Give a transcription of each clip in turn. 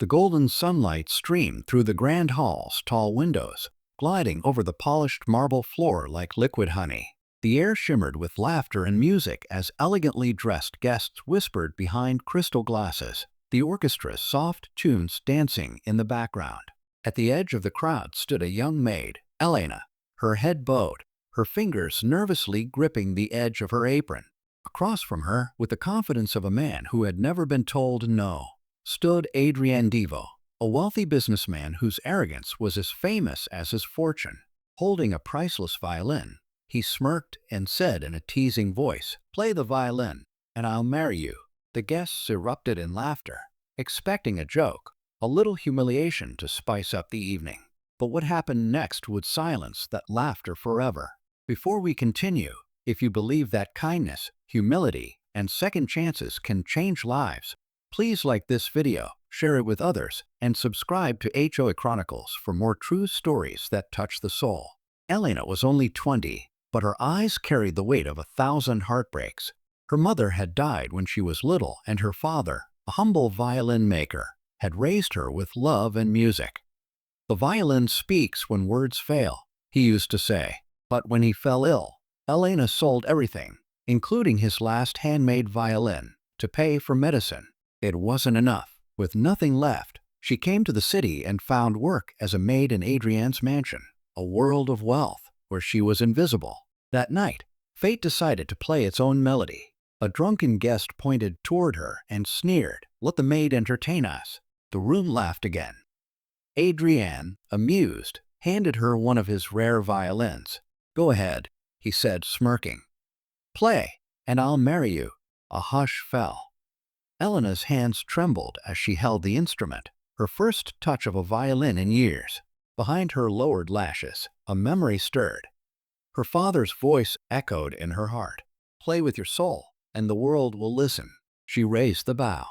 The golden sunlight streamed through the grand hall's tall windows, gliding over the polished marble floor like liquid honey. The air shimmered with laughter and music as elegantly dressed guests whispered behind crystal glasses, the orchestra's soft tunes dancing in the background. At the edge of the crowd stood a young maid, Elena, her head bowed, her fingers nervously gripping the edge of her apron. Across from her, with the confidence of a man who had never been told no, stood Adrian Devo, a wealthy businessman whose arrogance was as famous as his fortune. Holding a priceless violin, he smirked and said in a teasing voice, "Play the violin, and I'll marry you." The guests erupted in laughter, expecting a joke, a little humiliation to spice up the evening. But what happened next would silence that laughter forever. Before we continue, if you believe that kindness, humility, and second chances can change lives, please like this video, share it with others, and subscribe to HOA Chronicles for more true stories that touch the soul. Elena was only 20, but her eyes carried the weight of 1,000 heartbreaks. Her mother had died when she was little, and her father, a humble violin maker, had raised her with love and music. "The violin speaks when words fail," he used to say. But when he fell ill, Elena sold everything, including his last handmade violin, to pay for medicine. It wasn't enough. With nothing left, she came to the city and found work as a maid in Adrian's mansion, a world of wealth where she was invisible. That night, fate decided to play its own melody. A drunken guest pointed toward her and sneered, "Let the maid entertain us." The room laughed again. Adrian, amused, handed her one of his rare violins. "Go ahead," he said, smirking. "Play, and I'll marry you." A hush fell. Elena's hands trembled as she held the instrument, her first touch of a violin in years. Behind her lowered lashes, a memory stirred. Her father's voice echoed in her heart. "Play with your soul, and the world will listen." She raised the bow.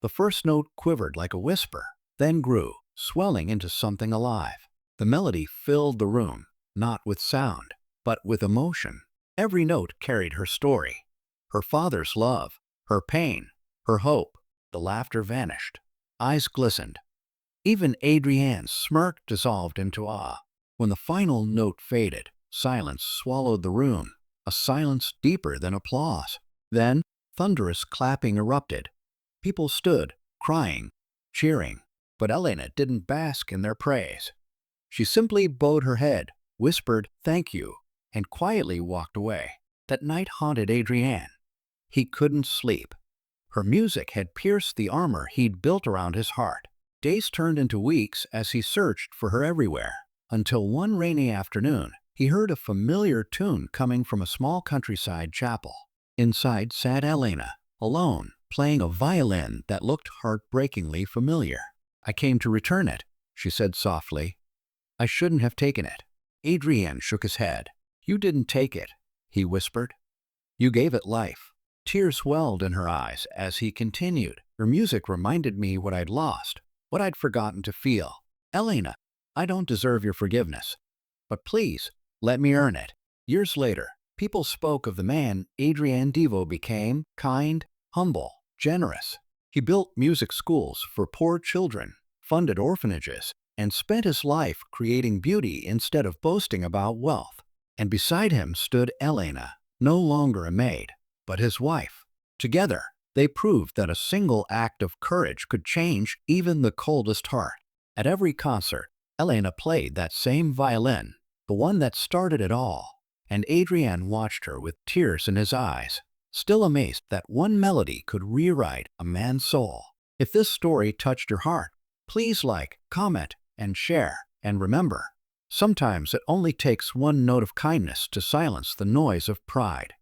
The first note quivered like a whisper, then grew, swelling into something alive. The melody filled the room, not with sound, but with emotion. Every note carried her story. Her father's love, her pain, her hope. The laughter vanished. Eyes glistened. Even Adrian's smirk dissolved into awe. When the final note faded, silence swallowed the room, a silence deeper than applause. Then, thunderous clapping erupted. People stood, crying, cheering, but Elena didn't bask in their praise. She simply bowed her head, whispered, "Thank you," and quietly walked away. That night haunted Adrian. He couldn't sleep. Her music had pierced the armor he'd built around his heart. Days turned into weeks as he searched for her everywhere, until one rainy afternoon, he heard a familiar tune coming from a small countryside chapel. Inside sat Elena, alone, playing a violin that looked heartbreakingly familiar. "I came to return it," she said softly. "I shouldn't have taken it." Adrian shook his head. "You didn't take it," he whispered. "You gave it life." Tears welled in her eyes as he continued. "Your music reminded me what I'd lost, what I'd forgotten to feel. Elena, I don't deserve your forgiveness, but please, let me earn it." Years later, people spoke of the man Adrian Devo became: kind, humble, generous. He built music schools for poor children, funded orphanages, and spent his life creating beauty instead of boasting about wealth. And beside him stood Elena, no longer a maid, but his wife. Together, they proved that a single act of courage could change even the coldest heart. At every concert, Elena played that same violin, the one that started it all, and Adrian watched her with tears in his eyes, still amazed that one melody could rewrite a man's soul. If this story touched your heart, please like, comment, and share. And remember, sometimes it only takes one note of kindness to silence the noise of pride.